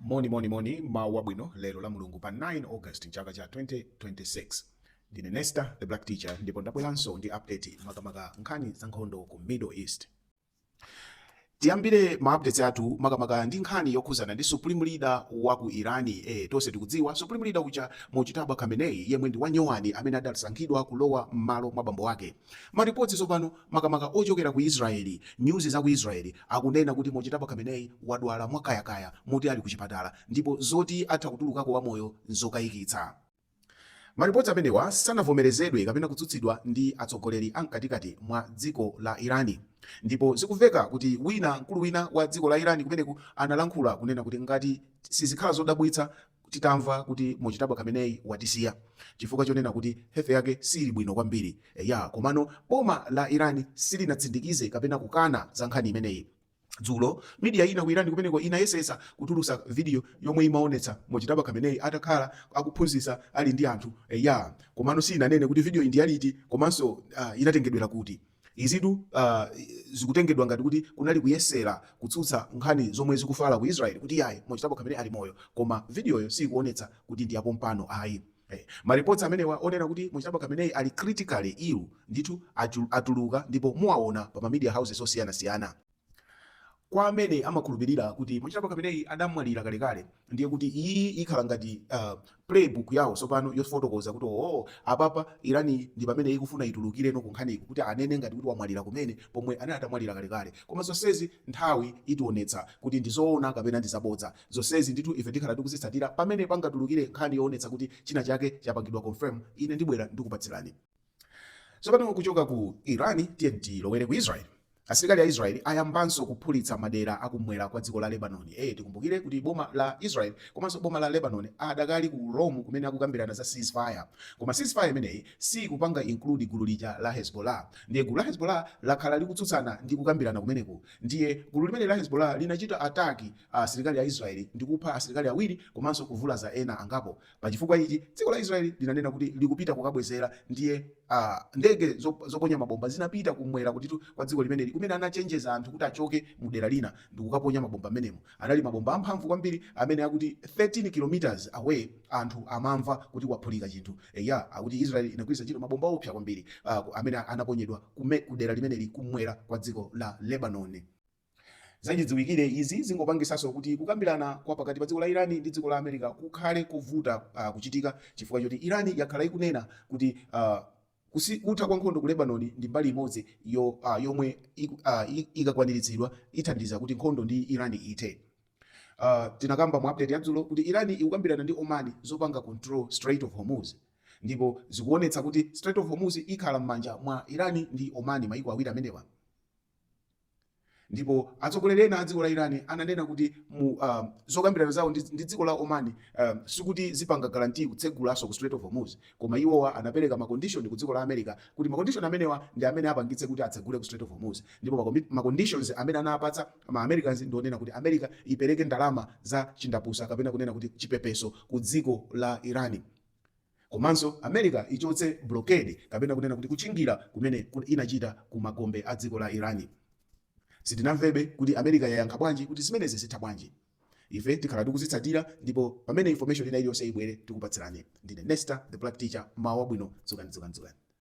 Moni mawa bwino lero la mulungu pa 9 August chaka cha 2026. Ndine Nesta the Black Teacher ndipo ndabweranso ndi update makamaka nkhani za nkhondo ku Middle East. Tiyambire ma updates athu makamaka ndi nkhani yokhuzana ndi Supreme Leader wa ku Irani. Tonse tikudziwa Supreme Leader uja Mojtaba Khamenei yemwe ndi wanyowani amene adasankhidwa kulowa m'malo mwa bambo wake. Maripoti tsopano makamaka ochokera ku Israeli, news za ku Israeli akunena kuti Mojtaba Khamenei wadwala mwakayakaya moti ali ku chipatala ndipo zoti atha kutulukako wamoyo nzokayikitsa. Maripoti amenewa sanavomerezedwe kapena kutsutsidwa ndi atsogoleri amkatikati mwa dziko la Irani. Ndipo zikumveka kuti mkulu wina wa dziko la Irani kumeneku analankhula kunena kuti ngati sizikhala zodabwitsa titamva kuti Mojtaba Khamenei watisiya chifukwa chonena kuti hefe yake sili bwino kwambiri. Komano boma la Irani silinatsindikize kapena kukana za nkhani imeneyi. Dzulo media ina ku Irani kumeneko inayesesa kutulusa video yomwe imaonetsa Mojtaba Khamenei atakhala akuphunzitsa ali ndi anthu. Komano sinanene kuti video ndi yaliti komanso inatengedwera kuti. Izitu zikutengedwa ngati kuti kunali kuyesera kutsutsa nkhani zomwe zikufala ku Israel kuti yayi Mojtaba Khamenei ali moyo, koma videoyo sikuonetsa kuti ndi apo mpano ayi. Maripoti amenewa onena kuti Mojtaba Khamenei ali critically ill ndithu atuluka ndipo muwaona pa media houses osiyanasiyana. Kwa amene amakhulupirira kuti Mojtaba Khamenei adamwalira kalekale ndiye kuti iyi ikhala ngati playbook yawo sopano yofotokoza kuti apapa Irani ndi pamene ikufuna itulukireno ku nkhaniku kuti anene ngati kuti wamwalira kumene pomwe anene atamwalira kalekale. Koma zonsezi nthawi itionetsa kuti ndi zoona kapena ndi zabodza. Zonsezi ndithu ife tikhala tikuzitsatira pamene pangatulukire nkhani yoonetsa kuti china chake chapangidwa confirm, ine ndibwera ndikupatsirani. Sopano kuchoka ku Irani tiye tilowere ku Israel. Asilikali a Israel ayambanso kuphulitsa madera akumwera kwa dziko la Lebanon. Tikumbukire kuti boma la Israel komanso boma la Lebanon adakali ku Rome kumene akukambirana za ceasefire. Koma ceasefire imeneyi si kupanga include gulu lija la Hezbollah. Ndiye gulu la Hezbollah lakhala likutsutsana ndi kukambirana kumeneko. Ndiye gulu limene la Hezbollah linachita ataki asilikali a Israel ndi kupha asilikali awiri komanso kuvulaza ena angapo. Pa chifukwa ichi dziko la Israel linanena kuti likupita kukabwezera. Ndiye ndege zoponya mabomba zinapita kumwera kuti kwa dziko limene kumene anachenjeza anthu kuti achoke mu dera lina ndi kukaponya mabomba amenemo. Anali mabomba amphamvu kwambiri amene akuti 13 kilometers away anthu amamva kuti kwaphulika chinthu. Akuti Israel inagwiritsa ntchito mabomba opsa kwambiri amene anaponyedwa ku dera limeneli kumwera kwa dziko la Lebanon. Zachidziwikire izi zingopangisanso kuti kukambirana kwa pakati pa dziko la Irani ndi dziko la America kukhale kuvuta kuchitika chifukwa choti Irani yakhala ikunena kuti kutha kwa nkhondo ku Lebanon ndi mbali imodzi yomwe ikakwaniritsidwa ithandiza kuti nkhondo ndi Irani ithe. Tinakamba mu update yadzulo kuti Irani ikukambirana ndi Oman zopanga control Strait of Hormuz. Ndipo zikuonetsa kuti Strait of Hormuz ikhala m'manja mwa Irani ndi Oman, mayiko awiri amenewa. Ndipo atsogoleri ena a dziko la Irani ananena kuti zokambirana zawo ndi dziko la Oman sikuti zipanga guarantee kutsegulanso ku Strait of Hormuz, koma iwowa anapereka macondition ku dziko la America kuti macondition amenewa ndi amene apangitse kuti atsegule ku Strait of Hormuz. Ndipo maconditions amene anapatsa ma Americans ndionena kuti America ipereke ndalama za chindapusa kapena kunena kuti chipepeso ku dziko la Irani. Komanso America ichotse blockade kapena kunena kuti kuchingira kumene inachita ku magombe a dziko la Irani. Sitinamvebe kuti America yayankha bwanji kuti zimenezi zitha bwanji. Ife tikhala tikuzitsatira ndipo pamene information ina iliyonse ibwere tikupatsirani. Ndine Nesta the Black Teacher, mawa bwino, dzukani.